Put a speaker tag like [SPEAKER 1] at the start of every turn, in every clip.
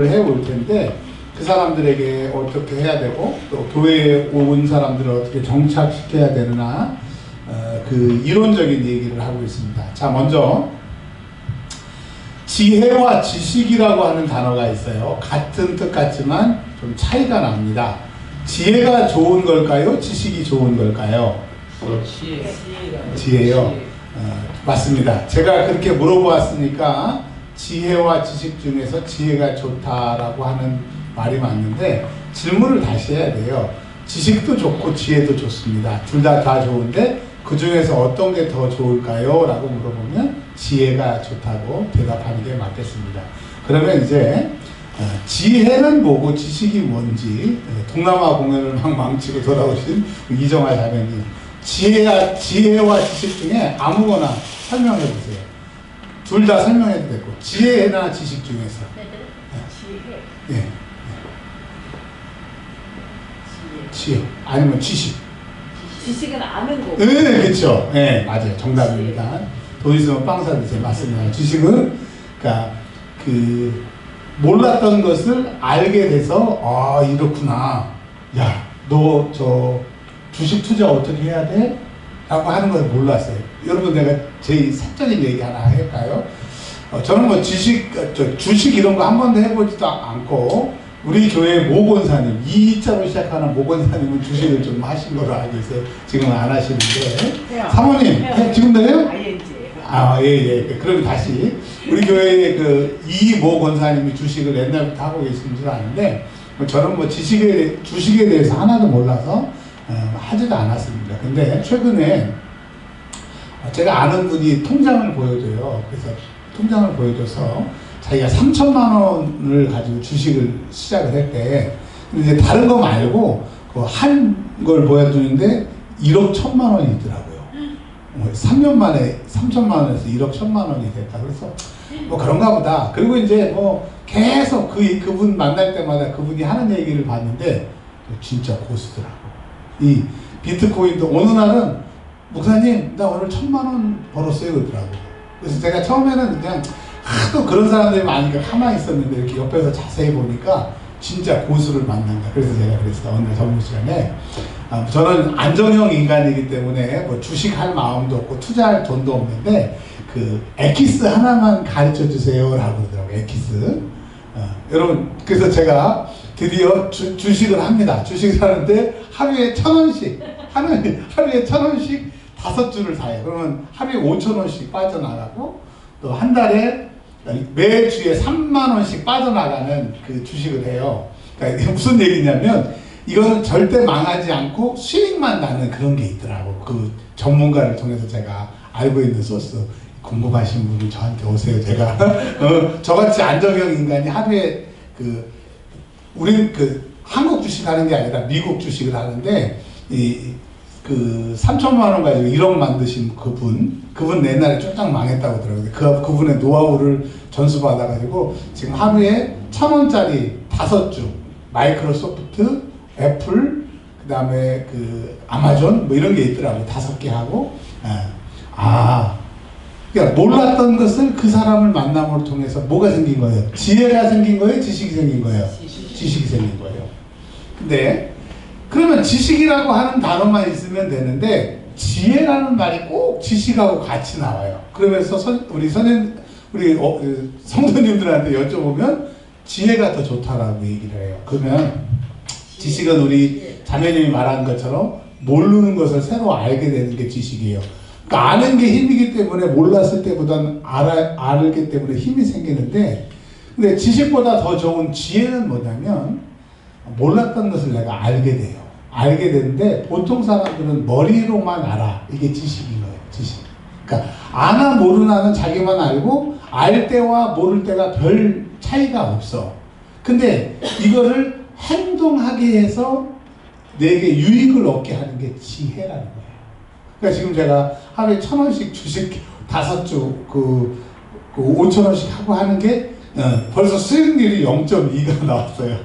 [SPEAKER 1] 해올 텐데 그 사람들에게 어떻게 해야 되고 또 교회에 온 사람들을 어떻게 정착시켜야 되나 그 이론적인 얘기를 하고 있습니다. 자, 먼저 지혜와 지식이라고 하는 단어가 있어요. 같은 뜻 같지만 좀 차이가 납니다. 지혜가 좋은 걸까요? 지식이 좋은 걸까요? 지혜요. 맞습니다. 제가 그렇게 물어보았으니까 지혜와 지식 중에서 지혜가 좋다라고 하는 말이 맞는데 질문을 다시 해야 돼요. 지식도 좋고 지혜도 좋습니다. 둘 다 좋은데 그 중에서 어떤 게 더 좋을까요? 라고 물어보면 지혜가 좋다고 대답하는 게 맞겠습니다. 그러면 이제 지혜는 뭐고 지식이 뭔지 동남아 공연을 막 망치고 돌아오신 이정아 자매님, 지혜와 지식 중에 아무거나 설명해 보세요. 둘 다 설명해도 되고, 지혜나 지식 중에서. 지혜. 예. 지혜. 아니면 지식.
[SPEAKER 2] 지식은 아는 거고.
[SPEAKER 1] 네, 그렇죠. 네, 맞아요. 정답입니다. 돈 있으면 빵 사드세요. 맞습니다. 지식은, 그러니까 그 몰랐던 것을 알게 돼서, 아, 이렇구나. 야, 너 저 주식 투자 어떻게 해야 돼? 라고 하는 걸 몰랐어요. 여러분, 내가 제 사적인 얘기 하나 할까요? 저는 뭐 주식 이런 거 한 번도 해보지도 않고, 우리 교회 모 권사님, 이자로 시작하는 모 권사님은 주식을 좀 하신 걸로 알고 있어요. 지금은 안 하시는데. 사모님, 지금도 해요? 아, 예. 그럼 다시. 우리 교회의 그 이모 권사님이 주식을 옛날부터 하고 계신 줄 아는데, 저는 뭐 주식에 대해서 하나도 몰라서 하지도 않았습니다. 근데 최근에 제가 아는 분이 통장을 보여줘요. 그래서 통장을 보여줘서 자기가 3천만 원을 가지고 주식을 시작을 했대. 근데 이제 다른 거 말고 그 한 걸 보여주는데 1억 1천만 원이 있더라고요. 3년 만에 3천만 원에서 1억 1천만 원이 됐다. 그래서 뭐 그런가 보다. 그리고 이제 뭐 계속 그분 만날 때마다 그분이 하는 얘기를 봤는데 진짜 고수더라고. 이 비트코인도 어느 날은 목사님, 나 오늘 1천만 원 벌었어요. 그러더라고. 그래서 제가 처음에는 그냥 하도 그런 사람들이 많으니까 가만히 있었는데 이렇게 옆에서 자세히 보니까 진짜 고수를 만난다. 그래서 제가 그랬어요. 오늘 전문 시간에. 저는 안정형 인간이기 때문에 뭐 주식할 마음도 없고 투자할 돈도 없는데 그 엑기스 하나만 가르쳐 주세요. 라고 그러더라고요. 엑기스. 여러분, 그래서 제가 드디어 주식을 합니다. 주식을 하는데 하루에 1,000원씩, 하루에 1,000원씩 5주를 사요. 그러면 하루에 5,000원씩 빠져나가고 또 한 달에 매주에 3만원씩 빠져나가는 그 주식을 해요. 그러니까 이게 무슨 얘기냐면 이거는 절대 망하지 않고 수익만 나는 그런 게 있더라고. 그 전문가를 통해서 제가 알고 있는 소스. 궁금하신 분은 저한테 오세요. 제가 저같이 안정형 인간이 하루에 우리는 한국 주식 하는 게 아니라 미국 주식을 하는데 그 3천만 원 가지고 1억 만드신 그분 옛날에 쫄딱 망했다고 하더라고요. 그분의 노하우를 전수받아가지고 지금 하루에 1,000원짜리 5주 마이크로소프트, 애플, 그 다음에 그 아마존 뭐 이런 게 있더라고요. 5개 하고. 그러니까 몰랐던 것을 그 사람을 만남을 통해서 뭐가 생긴 거예요? 지혜가 생긴 거예요? 지식이 생긴 거예요? 지식이 생긴 거예요. 근데 그러면 지식이라고 하는 단어만 있으면 되는데 지혜라는 말이 꼭 지식하고 같이 나와요. 그러면서 우리 성도님들한테 여쭤보면 지혜가 더 좋다라고 얘기를 해요. 그러면 지식은 우리 자매님이 말한 것처럼 모르는 것을 새로 알게 되는 게 지식이에요. 그러니까 아는 게 힘이기 때문에 몰랐을 때보다는 알기 때문에 힘이 생기는데, 근데 지식보다 더 좋은 지혜는 뭐냐면 몰랐던 것을 내가 알게 돼요. 알게 되는데 보통 사람들은 머리로만 알아. 이게 지식인 거예요. 지식. 그러니까 아나 모르나는 자기만 알고 알 때와 모를 때가 별 차이가 없어. 근데 이거를 행동하게 해서 내게 유익을 얻게 하는 게 지혜라는 거예요. 그러니까 지금 제가 하루에 1,000원씩 주식 5주 5,000원씩 하고 하는 게 벌써 수익률이 0.2가 나왔어요.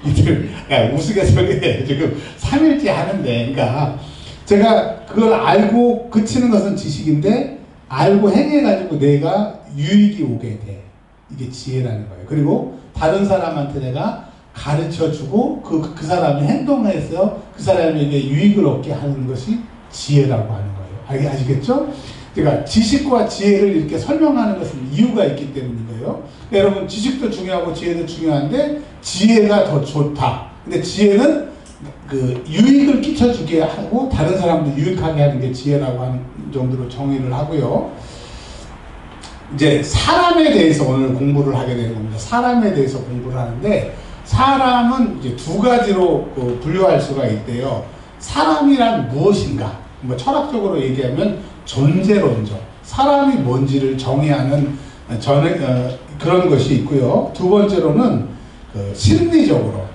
[SPEAKER 1] 이들 우스갯소리에 지금 3일째 하는데, 그러니까 제가 그걸 알고 그치는 것은 지식인데 알고 행해가지고 내가 유익이 오게 돼. 이게 지혜라는 거예요. 그리고 다른 사람한테 내가 가르쳐주고 그 사람이 행동해서 그 사람에게 유익을 얻게 하는 것이 지혜라고 하는 거예요. 아시겠죠? 그러니까 지식과 지혜를 이렇게 설명하는 것은 이유가 있기 때문인 거예요. 여러분 지식도 중요하고 지혜도 중요한데 지혜가 더 좋다. 근데 지혜는 그 유익을 끼쳐주게 하고 다른 사람도 유익하게 하는 게 지혜라고 하는 정도로 정의를 하고요. 이제 사람에 대해서 오늘 공부를 하게 되는 겁니다. 사람에 대해서 공부를 하는데 사람은 이제 두 가지로 분류할 수가 있대요. 사람이란 무엇인가? 뭐 철학적으로 얘기하면 존재론적. 사람이 뭔지를 정의하는 그런 것이 있고요. 두 번째로는 심리적으로.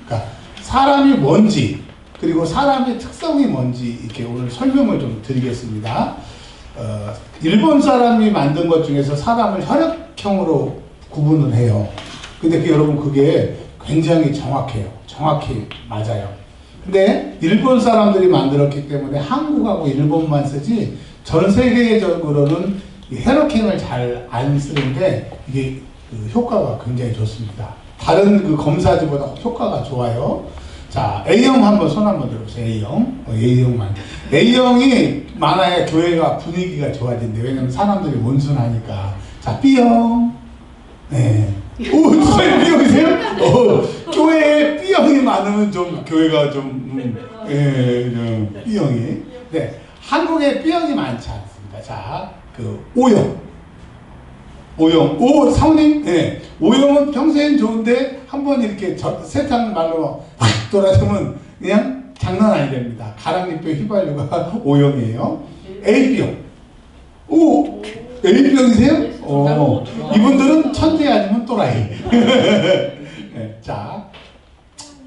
[SPEAKER 1] 그러니까 사람이 뭔지 그리고 사람의 특성이 뭔지 이렇게 오늘 설명을 좀 드리겠습니다. 일본 사람이 만든 것 중에서 사람을 혈액형으로 구분을 해요. 근데 여러분 그게 굉장히 정확해요. 정확히 맞아요. 근데 일본 사람들이 만들었기 때문에 한국하고 일본만 쓰지 전 세계적으로는 혈액형을 잘 안 쓰는데 이게 효과가 굉장히 좋습니다. 다른 검사지보다 효과가 좋아요. 자, A형 한번 손 한번 들어보세요. A형. A형만. A형이 많아야 교회가 분위기가 좋아진대. 왜냐면 사람들이 온순하니까. 자, B형. 네. 오, 선생님 B형이세요? 교회에 B형이 많으면 좀 교회가 좀, B형이. 네. 한국에 B형이 많지 않습니다. 자, O형. 사모님? 네. O형은 평소엔 좋은데 한번 이렇게 세상 말로 확 돌아서면 그냥 장난 아니랍니다. 가랑잎에 휘발유가 O형이에요. A형. A형이세요? 이분들은 천재 아니면 또라이. 네, 자,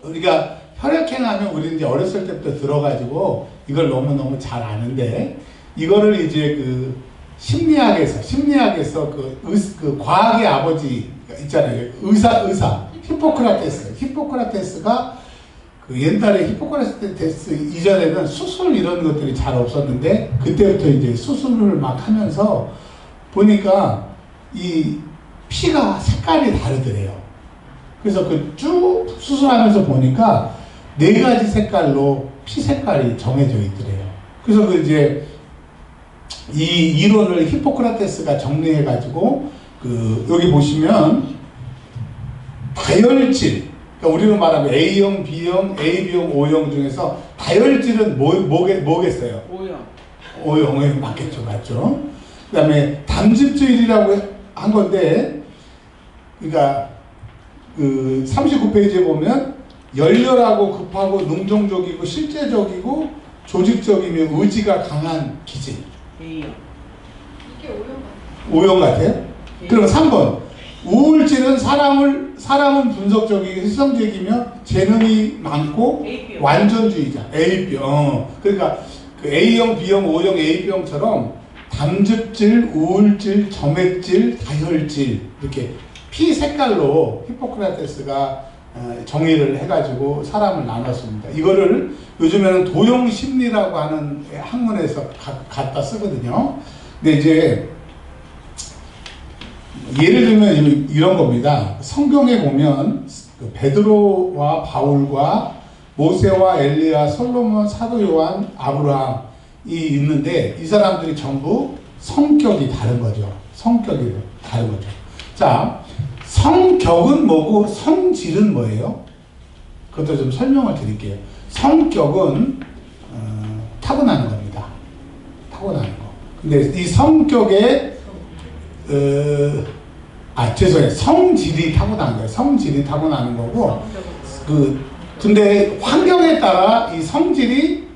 [SPEAKER 1] 우리가 혈액형 하면 우리 이제 어렸을 때부터 들어가지고 이걸 너무너무 잘 아는데 이거를 이제 심리학에서 과학의 아버지 있잖아요. 의사 히포크라테스가 옛날에 히포크라테스 이전에는 수술 이런 것들이 잘 없었는데 그때부터 이제 수술을 막 하면서 보니까 이 피가 색깔이 다르더래요. 그래서 쭉 수술하면서 보니까 4가지 색깔로 피 색깔이 정해져 있더래요. 그래서 이제 이 이론을 히포크라테스가 정리해가지고 여기 보시면 다혈질, 그러니까 우리로 말하면 A형, B형, AB형, O형 중에서 다혈질은 뭐겠어요? O형 맞겠죠, 맞죠? 그 다음에 담즙질이라고 한 건데, 그러니까 39페이지에 보면 열렬하고 급하고 능동적이고 실제적이고 조직적이며 의지가 강한 기질.
[SPEAKER 2] 이게
[SPEAKER 1] O형 같아요? 그럼 3번. 우울질은 사람은 분석적이고 희성적이며 재능이 많고
[SPEAKER 2] A병.
[SPEAKER 1] 완전주의자. A병. 그러니까 A형, B형, O형, A병처럼 담즙질, 우울질, 점액질, 다혈질 이렇게 피 색깔로 히포크라테스가 정의를 해가지고 사람을 나눴습니다. 이거를 요즘에는 도용심리라고 하는 학문에서 갖다 쓰거든요. 근데 이제 예를 들면 이런 겁니다. 성경에 보면 베드로와 바울과 모세와 엘리야, 솔로몬, 사도 요한, 아브라함이 있는데 이 사람들이 전부 성격이 다른 거죠. 성격이 다른 거죠. 자, 성격은 뭐고 성질은 뭐예요? 그것도 좀 설명을 드릴게요. 성격은 타고나는 겁니다. 타고나는 거. 근데 이 성격에 죄송해요. 성질이 타고나는 거예요. 성질이 타고나는 거고 근데 환경에 따라 이 성질이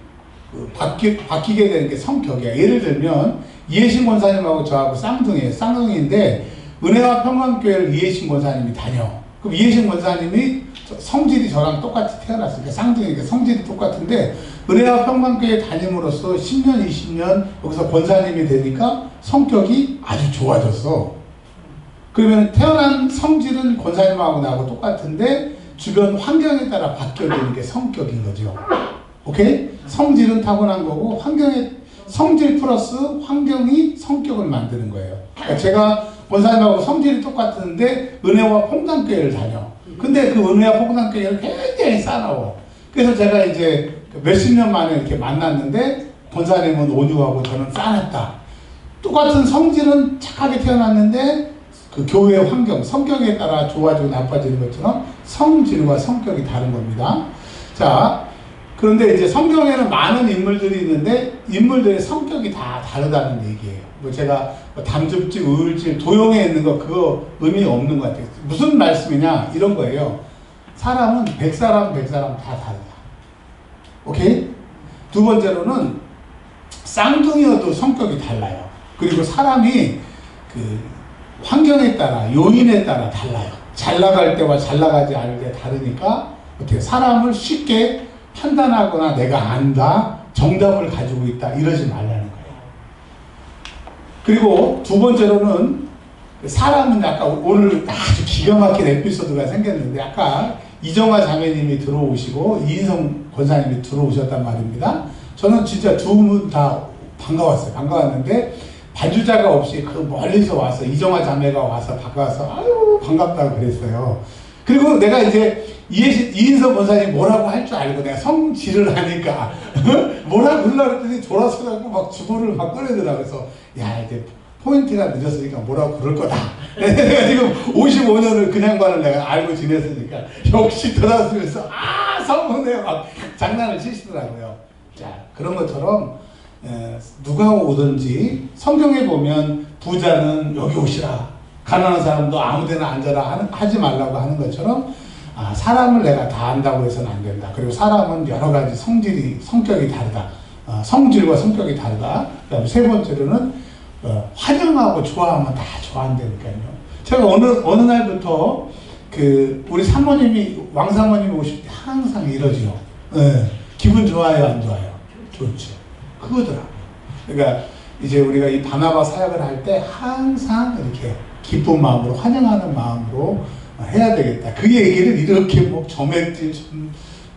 [SPEAKER 1] 바뀌게 되는 게 성격이에요. 예를 들면 이해신 권사님하고 저하고 쌍둥이에요. 쌍둥이인데 은혜와 평강교회를 이해신 권사님이 다녀. 그럼 이해신 권사님이 성질이 저랑 똑같이 태어났으니까 쌍둥이니까 성질이 똑같은데 은혜와 평강교회 다님으로써 10년, 20년 여기서 권사님이 되니까 성격이 아주 좋아졌어. 그러면 태어난 성질은 권사님하고 나하고 똑같은데 주변 환경에 따라 바뀌어지는 게 성격인 거죠. 오케이? 성질은 타고난 거고 성질 플러스 환경이 성격을 만드는 거예요. 그러니까 제가 권사님하고 성질이 똑같은데 은혜와 봉단교회를 다녀. 근데 그 은혜와 봉단교회를 굉장히 싸나워. 그래서 제가 이제 몇십 년 만에 이렇게 만났는데 권사님은 온유하고 저는 싸놨다. 똑같은 성질은 착하게 태어났는데 그 교회 환경, 성격에 따라 좋아지고 나빠지는 것처럼 성질과 성격이 다른 겁니다. 자, 그런데 이제 성경에는 많은 인물들이 있는데 인물들의 성격이 다 다르다는 얘기예요. 뭐 제가 담즙질, 우울질, 도용에 있는 거 그거 의미 없는 것 같아요. 무슨 말씀이냐 이런 거예요. 사람은 100사람 다 다르다. 오케이? 두 번째로는 쌍둥이여도 성격이 달라요. 그리고 사람이 그 환경에 따라 요인에 따라 달라요. 잘 나갈 때와 잘 나가지 않을 때 다르니까 어떻게 사람을 쉽게 판단하거나 내가 안다, 정답을 가지고 있다 이러지 말라는 거예요. 그리고 두 번째로는 사람은 아까 오늘 아주 기가 막힌 에피소드가 생겼는데 아까 이정화 자매님이 들어오시고 이인성 권사님이 들어오셨단 말입니다. 저는 진짜 두 분 다 반가웠어요. 반가웠는데 반주자가 없이 그 멀리서 와서 이정화 자매가 와서 반가워서 아유 반갑다고 그랬어요. 그리고 내가 이제 이인성 권사님 뭐라고 할 줄 알고 내가 성질을 하니까 뭐라고 그러려고 했더니 돌아서가지고 막 주고를 막 꺼내더라. 그래서 야 이제 포인트가 늦었으니까 뭐라고 그럴 거다. 내가 지금 55년을 그 양반을 내가 알고 지냈으니까 역시 돌아서면서 아 성문에 막 장난을 치시더라고요. 자 그런 것처럼 누가 오든지 성경에 보면 부자는 여기 오시라, 가난한 사람도 아무데나 앉아라 하지 말라고 하는 것처럼 사람을 내가 다 안다고 해서는 안 된다. 그리고 사람은 여러 가지 성격이 다르다. 성질과 성격이 다르다. 그다음에 세 번째로는 환영하고 좋아하면 다 좋아한다니까요. 제가 어느 날부터 그 우리 사모님이 왕사모님이 오실 때 항상 이러지요. 기분 좋아요, 안 좋아요? 좋죠. 그거더라고요. 그러니까 이제 우리가 이 바나바 사역을 할 때 항상 이렇게 기쁜 마음으로 환영하는 마음으로 해야 되겠다. 그 얘기를 이렇게 뭐 점액질,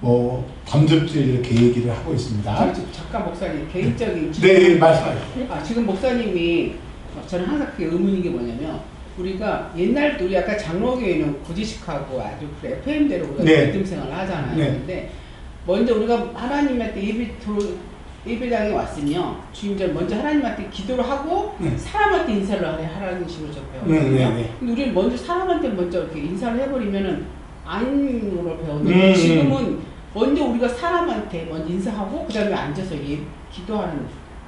[SPEAKER 1] 뭐 담즙질 이렇게 얘기를 하고 있습니다.
[SPEAKER 3] 잠깐 목사님 개인적인
[SPEAKER 1] 네 말씀하세요.
[SPEAKER 3] 지금 목사님이 저는 항상 그게 의문인 게 뭐냐면 우리가 옛날 우리 아까 장로교회는 구지식하고 아주 FM대로 우리가
[SPEAKER 1] 네.
[SPEAKER 3] 믿음 생활을 하잖아요.
[SPEAKER 1] 네.
[SPEAKER 3] 근데 먼저 우리가 하나님한테 예배당에 왔으면 주임전 먼저 하나님한테 기도를 하고 사람한테 인사를 하라는 식으로 저 배웠거든요. 근데 우리는 먼저 사람한테 먼저 이렇게 인사를 해버리면은 아닌으로 배웠는데 지금은 먼저 우리가 사람한테 먼저 인사하고 그 다음에 앉아서 기도하는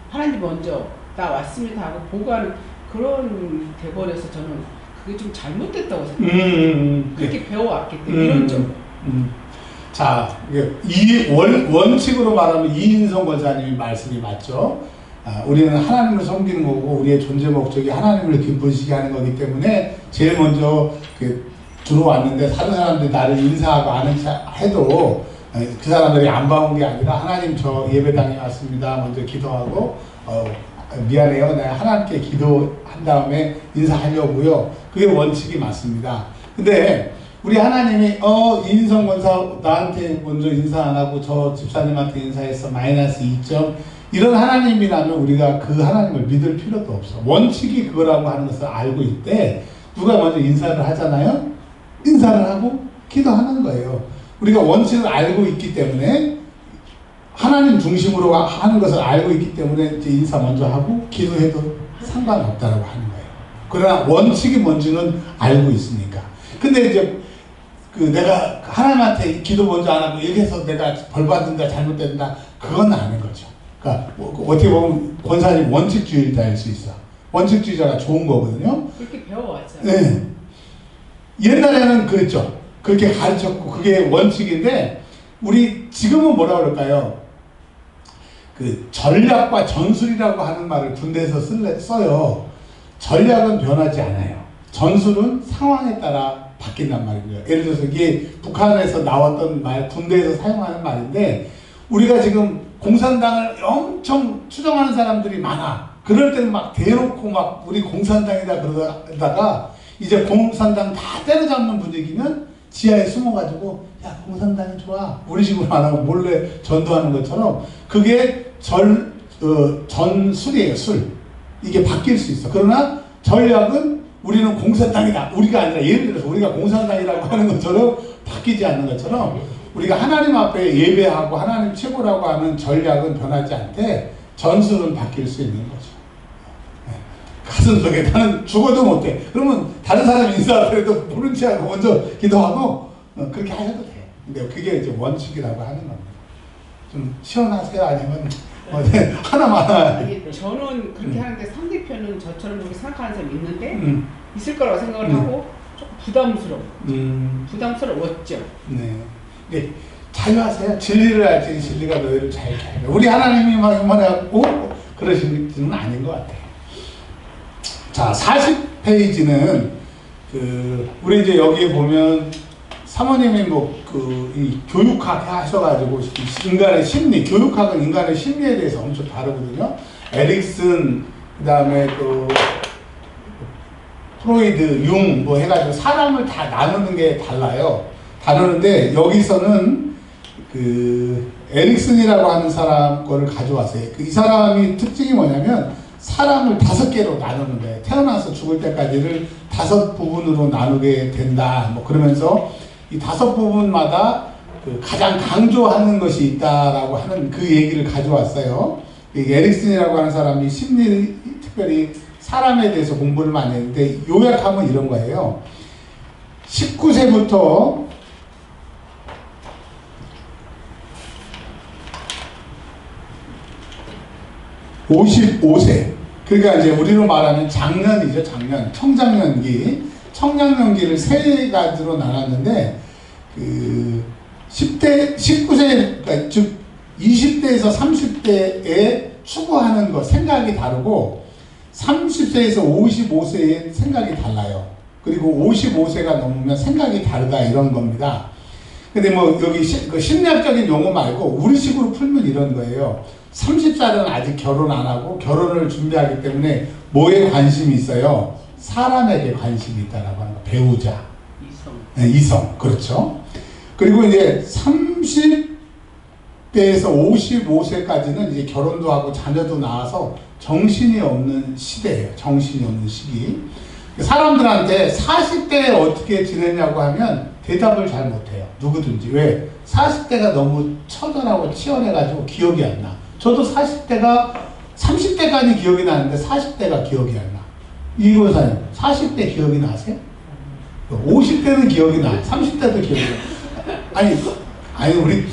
[SPEAKER 3] 하나님 먼저 나 왔습니다 하고 보고하는 그런 돼버려서 저는 그게 좀 잘못됐다고 생각해요. 그렇게 배워왔기 때문에 이런 점.
[SPEAKER 1] 자, 이 원칙으로 말하면 이인성 권사님이 말씀이 맞죠. 우리는 하나님을 섬기는 거고 우리의 존재 목적이 하나님을 기쁘시게 하는 거기 때문에 제일 먼저 들어왔는데 다른 사람들이 나를 인사하고 아는 척 해도 그 사람들이 안 봐온 게 아니라 하나님 저 예배당에 왔습니다. 먼저 기도하고 미안해요. 내가 하나님께 기도한 다음에 인사하려고요. 그게 원칙이 맞습니다. 근데 우리 하나님이 이인성 권사 나한테 먼저 인사 안 하고 저 집사님한테 인사해서 마이너스 2점 이런 하나님이라면 우리가 그 하나님을 믿을 필요도 없어. 원칙이 그거라고 하는 것을 알고 있대. 누가 먼저 인사를 하잖아요. 인사를 하고 기도하는 거예요. 우리가 원칙을 알고 있기 때문에 하나님 중심으로 하는 것을 알고 있기 때문에 이제 인사 먼저 하고 기도해도 상관없다고 하는 거예요. 그러나 원칙이 뭔지는 알고 있으니까. 근데 이제 내가 하나님한테 기도 먼저 안 하고 이래서 내가 벌 받는다 잘못된다 그건 아닌 거죠. 그러니까 어떻게 보면 권사님 원칙주의자일 수 있어. 원칙주의자가 좋은 거거든요.
[SPEAKER 3] 그렇게 배워왔잖아요.
[SPEAKER 1] 네. 옛날에는 그랬죠. 그렇게 가르쳤고 그게 원칙인데 우리 지금은 뭐라 그럴까요? 그 전략과 전술이라고 하는 말을 군대에서 써요. 전략은 변하지 않아요. 전술은 상황에 따라 바뀐단 말이고요. 예를 들어서 이게 북한에서 나왔던 말, 군대에서 사용하는 말인데 우리가 지금 공산당을 엄청 추종하는 사람들이 많아. 그럴 때는 막 대놓고 막 우리 공산당이다 그러다가 이제 공산당 다 때려잡는 분위기는 지하에 숨어가지고 야 공산당이 좋아 우리 식으로 안 하고 몰래 전도하는 것처럼 그게 전술이에요. 술. 이게 바뀔 수 있어. 그러나 전략은 우리는 공산당이다. 우리가 아니라 예를 들어서 우리가 공산당이라고 하는 것처럼 바뀌지 않는 것처럼 우리가 하나님 앞에 예배하고 하나님 최고라고 하는 전략은 변하지 않되 전술은 바뀔 수 있는 거죠. 가슴 속에 나는 죽어도 못해. 그러면 다른 사람 인사하더라도 모른 체 하고 먼저 기도하고 그렇게 하셔도 돼요. 근데 그게 이제 원칙이라고 하는 겁니다. 좀 시원하세요? 아니면 하나만.
[SPEAKER 3] 저는 그렇게 하는데 상대편은 저처럼 그렇게 생각하는 사람이 있는데 있을 거라고 생각을 하고 조금 부담스러웠죠.
[SPEAKER 1] 네. 네. 자유하세요. 진리를 알지 진리가 너희를 자유케 하리라. 우리 하나님이 막 이만해갖고 그러시는 아닌 것 같아요. 자, 40페이지는 우리 이제 여기에 보면 사모님이 이 교육학 하셔가지고 인간의 심리, 교육학은 인간의 심리에 대해서 엄청 다루거든요. 에릭슨, 그 다음에 프로이드, 융 해가지고 사람을 다 나누는 게 달라요. 다루는데 여기서는 에릭슨이라고 하는 사람 거를 가져왔어요. 이 사람이 특징이 뭐냐면 사람을 5개로 나누는 거예요. 태어나서 죽을 때까지를 5부분으로 나누게 된다. 그러면서 이 5부분마다 가장 강조하는 것이 있다라고 하는 그 얘기를 가져왔어요. 에릭슨이라고 하는 사람이 심리, 특별히 사람에 대해서 공부를 많이 했는데 요약하면 이런 거예요. 19세부터 55세. 그러니까 이제 우리로 말하면 장년이죠, 장년. 청장년기. 청장년기를 3가지로 나눴는데, 19세, 그러니까 즉, 20대에서 30대에 추구하는 것, 생각이 다르고, 30세에서 55세의 생각이 달라요. 그리고 55세가 넘으면 생각이 다르다, 이런 겁니다. 근데 여기 심리학적인 용어 말고, 우리식으로 풀면 이런 거예요. 30살은 아직 결혼 안 하고 결혼을 준비하기 때문에 뭐에 관심이 있어요? 사람에게 관심이 있다라고 하는 거. 배우자.
[SPEAKER 3] 이성.
[SPEAKER 1] 네, 이성. 그렇죠. 그리고 이제 30대에서 55세까지는 이제 결혼도 하고 자녀도 낳아서 정신이 없는 시대예요. 정신이 없는 시기. 사람들한테 40대에 어떻게 지냈냐고 하면 대답을 잘 못해요. 누구든지. 왜? 40대가 너무 처절하고 치열해가지고 기억이 안 나. 저도 40대가 30대까지 기억이 나는데 40대가 기억이 안 나. 이고사님 40대 기억이 나세요? 50대는 기억이 나. 30대도 기억이 나. 아니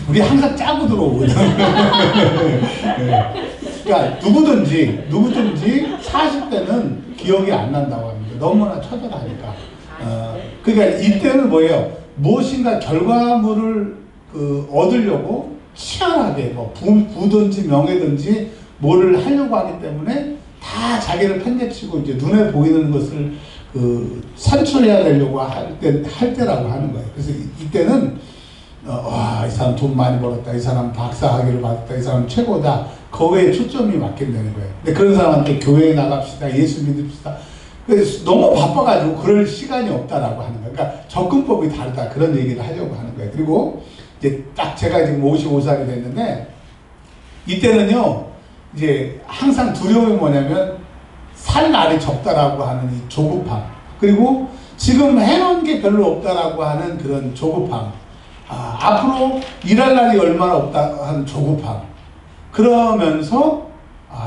[SPEAKER 1] 우리 항상 짜고 들어오거든. 그러니까 누구든지 40대는 기억이 안 난다고 합니다. 너무나 처절하니까. 그러니까 이때는 뭐예요? 무엇인가 결과물을 얻으려고 치열하게 부든지 명예든지 뭐를 하려고 하기 때문에 다 자기를 편제치고 이제 눈에 보이는 것을 산출해야 되려고 할 때라고 하는 거예요. 그래서 이때는 이 사람 돈 많이 벌었다, 이 사람 박사학위를 받았다, 이 사람 최고다. 거기에 초점이 맞겠다는 거예요. 근데 그런 사람한테 교회에 나갑시다, 예수 믿읍시다. 그래서 너무 바빠가지고 그럴 시간이 없다라고 하는 거예요. 그러니까 접근법이 다르다, 그런 얘기를 하려고 하는 거예요. 그리고 이제 딱 제가 지금 55살이 됐는데 이때는요 이제 항상 두려움이 뭐냐면 살 날이 적다라고 하는 이 조급함, 그리고 지금 해놓은 게 별로 없다라고 하는 그런 조급함, 앞으로 일할 날이 얼마나 없다 하는 조급함, 그러면서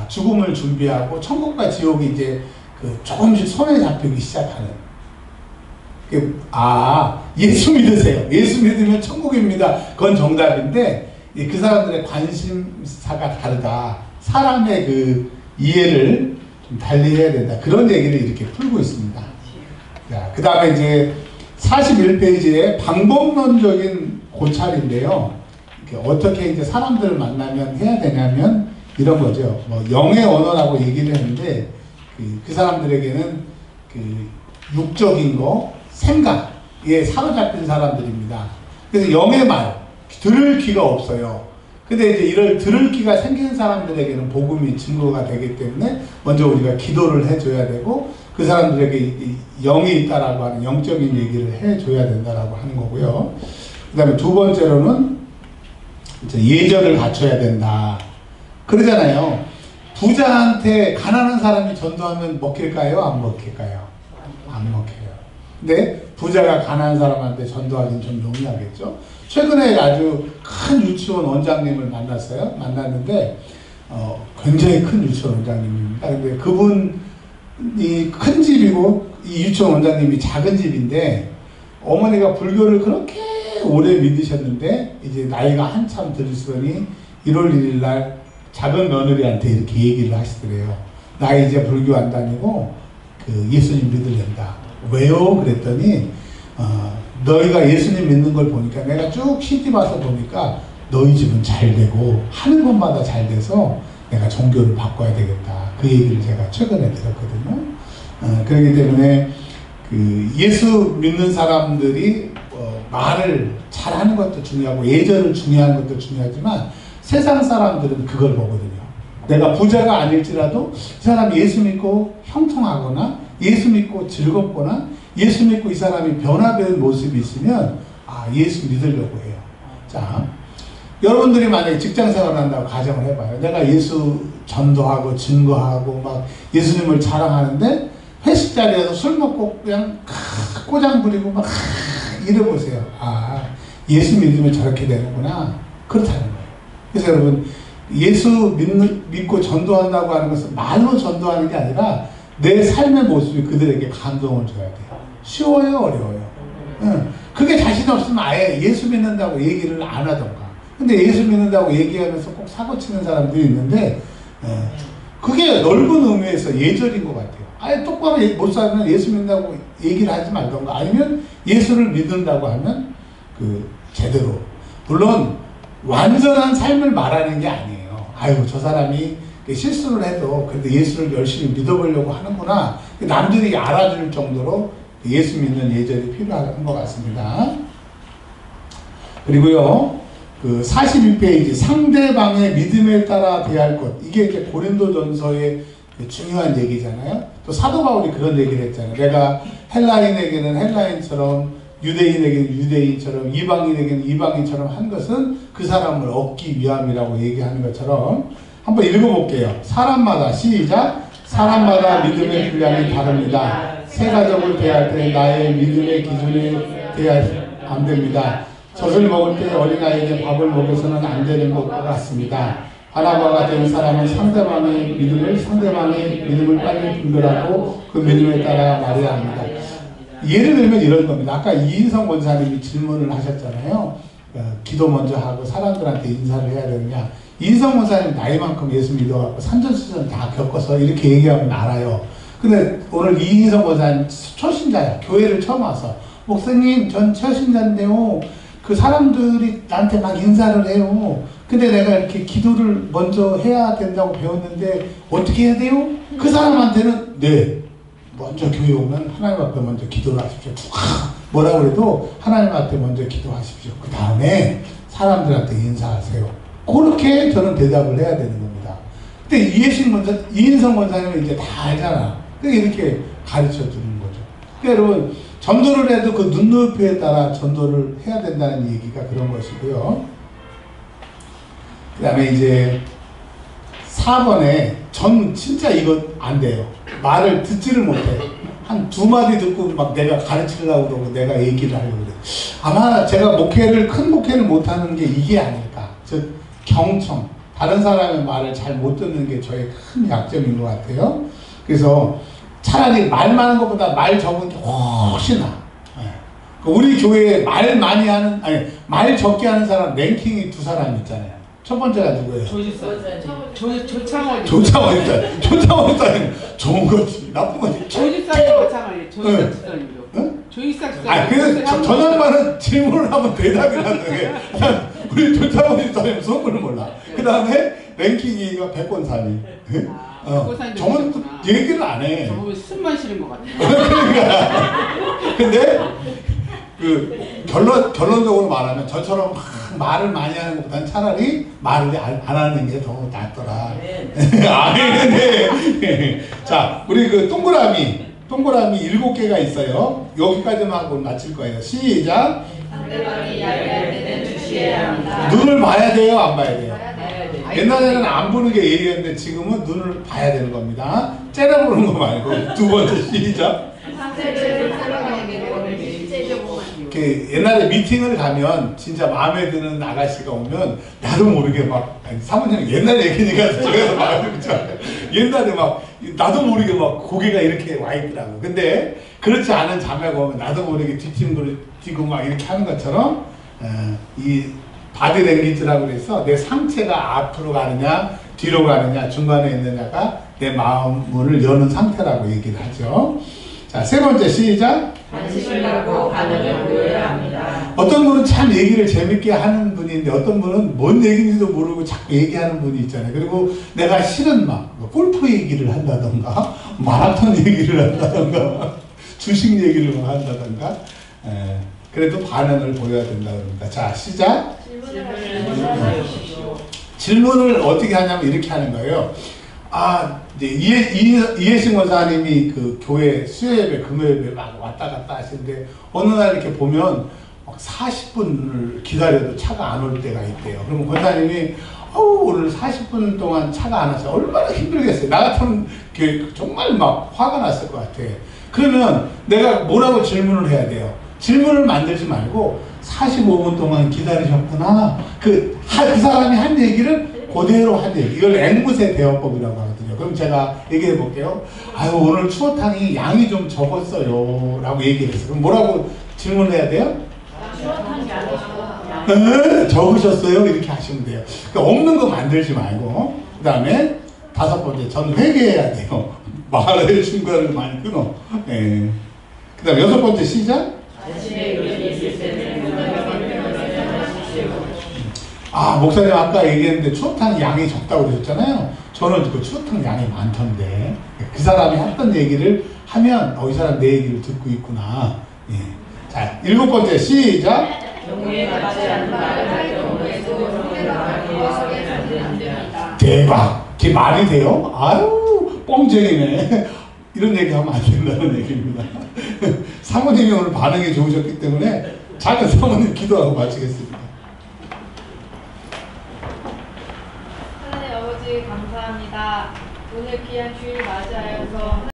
[SPEAKER 1] 죽음을 준비하고 천국과 지옥이 이제 조금씩 손에 잡히기 시작하는. 예수 믿으세요. 예수 믿으면 천국입니다. 그건 정답인데 그 사람들의 관심사가 다르다. 사람의 그 이해를 좀 달리 해야 된다. 그런 얘기를 이렇게 풀고 있습니다. 자, 그 다음에 이제 41페이지에 방법론적인 고찰인데요. 어떻게 이제 사람들을 만나면 해야 되냐면 이런 거죠. 영의 언어라고 얘기를 했는데 그 사람들에게는 육적인 거, 생각에 사로잡힌 사람들입니다. 그래서 영의 말, 들을 귀가 없어요. 근데 이제 이를 들을 귀가 생기는 사람들에게는 복음이 증거가 되기 때문에 먼저 우리가 기도를 해줘야 되고 그 사람들에게 영이 있다라고 하는 영적인 얘기를 해줘야 된다라고 하는 거고요. 그 다음에 두 번째로는 이제 예절을 갖춰야 된다. 그러잖아요. 부자한테 가난한 사람이 전도하면 먹힐까요? 안 먹힐까요? 안 먹혀요. 근데 부자가 가난한 사람한테 전도하기는 좀 용이하겠죠. 최근에 아주 큰 유치원 원장님을 만났어요. 만났는데 굉장히 큰 유치원 원장님입니다. 근데 그분이 큰 집이고 이 유치원 원장님이 작은 집인데 어머니가 불교를 그렇게 오래 믿으셨는데 이제 나이가 한참 들으시더니 1월 1일 날 작은 며느리한테 이렇게 얘기를 하시더래요. 나 이제 불교 안 다니고 그 예수님 믿으련다. 왜요? 그랬더니 너희가 예수님 믿는 걸 보니까 내가 쭉 시집 와서 보니까 너희 집은 잘 되고 하는 것마다 잘 돼서 내가 종교를 바꿔야 되겠다. 그 얘기를 제가 최근에 들었거든요. 그렇기 때문에 그 예수 믿는 사람들이 말을 잘하는 것도 중요하고 예절을 중요한 것도 중요하지만 세상 사람들은 그걸 보거든요. 내가 부자가 아닐지라도 이 사람이 예수 믿고 형통하거나 예수 믿고 즐겁거나 예수 믿고 이 사람이 변화된 모습이 있으면 예수 믿으려고 해요. 자, 여러분들이 만약에 직장생활을 한다고 가정을 해봐요. 내가 예수 전도하고 증거하고 막 예수님을 자랑하는데 회식 자리에서 술 먹고 그냥 꼬장 부리고 막 이래보세요. 예수 믿으면 저렇게 되는구나. 그렇다는 거예요. 그래서 여러분 예수 믿고 전도한다고 하는 것은 말로 전도하는 게 아니라 내 삶의 모습이 그들에게 감동을 줘야 돼요. 쉬워요? 어려워요? 그게 자신 없으면 아예 예수 믿는다고 얘기를 안 하던가. 근데 예수 믿는다고 얘기하면서 꼭 사고치는 사람들이 있는데 그게 넓은 의미에서 예절인 것 같아요. 아예 똑바로 못 살면 예수 믿는다고 얘기를 하지 말던가 아니면 예수를 믿는다고 하면 제대로 물론 완전한 삶을 말하는 게 아니에요. 아유 저 사람이 실수를 해도 그래도 예수를 열심히 믿어보려고 하는구나. 남들이 알아줄 정도로 예수 믿는 예절이 필요한 것 같습니다. 그리고요, 42페이지 상대방의 믿음에 따라 대할 것. 이게 이제 고린도전서의 중요한 얘기잖아요. 또 사도 바울이 그런 얘기를 했잖아요. 내가 헬라인에게는 헬라인처럼 유대인에게는 유대인처럼 이방인에게는 이방인처럼 한 것은 그 사람을 얻기 위함이라고 얘기하는 것처럼 한번 읽어볼게요. 사람마다 시작. 사람마다 믿음의 분량이 다릅니다. 세 가족을 대할 때 나의 믿음의 기준에 대해 안 됩니다. 젖을 먹을 때 어린아이에게 밥을 먹여서는 안 되는 것 같습니다. 하나바가 된 사람은 상대방의 믿음을 빨리 분별하고 그 믿음에 따라 말해야 합니다. 예를 들면 이런 겁니다. 아까 이인성 권사님이 질문을 하셨잖아요. 기도 먼저 하고 사람들한테 인사를 해야 되느냐. 이인성 권사님 나이만큼 예수 믿어갖고 산전수전 다 겪어서 이렇게 얘기하면 알아요. 근데 오늘 이인성 권사님 초신자야. 교회를 처음 와서 목사님 전 초신자인데요. 그 사람들이 나한테 막 인사를 해요. 근데 내가 이렇게 기도를 먼저 해야 된다고 배웠는데 어떻게 해야 돼요? 그 사람한테는 네. 먼저 교회 오면 하나님 앞에 먼저 기도를 하십시오. 뭐라고 그래도 하나님 앞에 먼저 기도하십시오. 그 다음에 사람들한테 인사하세요. 그렇게 저는 대답을 해야 되는 겁니다. 근데 이인성 권사님은 이제 다 알잖아. 그러니까 이렇게 가르쳐 주는 거죠. 그러니까 여러분 전도를 해도 그 눈높이에 따라 전도를 해야 된다는 얘기가 그런 것이고요. 그 다음에 이제 4번에 전 진짜 이거 안 돼요. 말을 듣지를 못해. 한 2마디 듣고 막 내가 가르치려고 그러고 내가 얘기를 하려고 그래. 아마 제가 큰 목회를 못하는 게 이게 아닐까. 즉 경청. 다른 사람의 말을 잘 못 듣는 게 저의 큰 약점인 것 같아요. 그래서 차라리 말 많은 것보다 말 적은 게 훨씬 나아. 우리 교회에 말 많이 하는, 말 적게 하는 사람 랭킹이 2사람 있잖아요. 첫 번째가 누구예요?
[SPEAKER 3] 조창원.
[SPEAKER 1] 조창원 사님 좋은 거지, 나쁜 거지.
[SPEAKER 3] 조집사님 마찬가지예요. 조집사 집사님도. 조집사 집사님.
[SPEAKER 1] 그래서 저 양반은 질문을 하면 대답이 나는데 우리 조창원 집사님 수업을 몰라. 그 다음에 랭킹이가 백권사님. 저는 얘기를 안 해.
[SPEAKER 3] 저보면 숨만 쉬는 것 같아요.
[SPEAKER 1] 그러니까. 근데 결론적으로 말하면 저처럼 말을 많이 하는 것보다는 차라리 말을 안 하는 게 더 낫더라. 네. 자, 우리 동그라미 7개가 있어요. 여기까지만 하고 마칠 거예요. 시작.
[SPEAKER 2] 상대방이 이야기할 때는 주시해야 합니다.
[SPEAKER 1] 눈을 봐야 돼요, 안 봐야 돼요? 옛날에는 안 보는 게 예의였는데 지금은 눈을 봐야 되는 겁니다. 째려보는 거 말고. 2번째 시작. 그 옛날에 미팅을 가면 진짜 마음에 드는 아가씨가 오면 나도 모르게 막 사모님 옛날 얘기니까 저에서 마음에 들죠. 옛날에 막 나도 모르게 막 고개가 이렇게 와 있더라고. 근데 그렇지 않은 자매가 오면 나도 모르게 뒷짐을 지고 막 이렇게 하는 것처럼 이 바디랭귀지라고 그래서 내 상체가 앞으로 가느냐 뒤로 가느냐 중간에 있느냐가 내 마음을 여는 상태라고 얘기를 하죠. 자, 세 번째 시작.
[SPEAKER 2] 관심을 갖고 반응을 보여야 합니다.
[SPEAKER 1] 어떤 분은 참 얘기를 재밌게 하는 분인데 어떤 분은 뭔 얘기인지도 모르고 자꾸 얘기하는 분이 있잖아요. 그리고 내가 실은 막 골프 얘기를 한다던가 마라톤 얘기를 한다던가 주식 얘기를 한다던가 그래도 반응을 보여야 된다 그럽니다. 자, 시작. 질문을 어떻게 하냐면 이렇게 하는 거예요. 이제 이해신 원사님이 그 교회 수요예배, 금요예배 막 왔다 갔다 하시는데 어느 날 이렇게 보면 막 40분을 기다려도 차가 안 올 때가 있대요. 그러면 권사님이 오늘 40분 동안 차가 안 와서 얼마나 힘들겠어요. 나 같으면 정말 막 화가 났을 것 같아. 그러면 내가 뭐라고 질문을 해야 돼요? 질문을 만들지 말고 45분 동안 기다리셨구나. 그 사람이 한 얘기를 그대로 한 얘기. 이걸 앵무새 대화법이라고 하거든요. 그럼 제가 얘기해 볼게요. 오늘 추어탕이 양이 좀 적었어요. 라고 얘기를 했어요. 그럼 뭐라고 질문해야 돼요?
[SPEAKER 2] 추어탕이 아니죠.
[SPEAKER 1] 적으셨어요? 이렇게 하시면 돼요. 그러니까 없는 거 만들지 말고. 그 다음에 다섯 번째, 전 회개해야 돼요. 말의 중간을 많이 끊어. 예. 그 다음에 여섯 번째 시작. 목사님 아까 얘기했는데 추어탕 양이 적다고 그러셨잖아요. 저는 그 추어탕 양이 많던데 그 사람이 했던 얘기를 하면 이 사람 내 얘기를 듣고 있구나. 예. 자, 일곱 번째 시작.
[SPEAKER 2] 경우에 맞지 않는 말을 할 경우에도 경우에 안 됩니다.
[SPEAKER 1] 대박. 그게 말이 돼요? 아유 뻥쟁이네. 이런 얘기하면 안 된다는 얘기입니다. 사모님이 오늘 반응이 좋으셨기 때문에 작은 사모님 기도하고 마치겠습니다.
[SPEAKER 4] 하나님 아버지 감사합니다. 오늘 귀한 주일 맞이하여서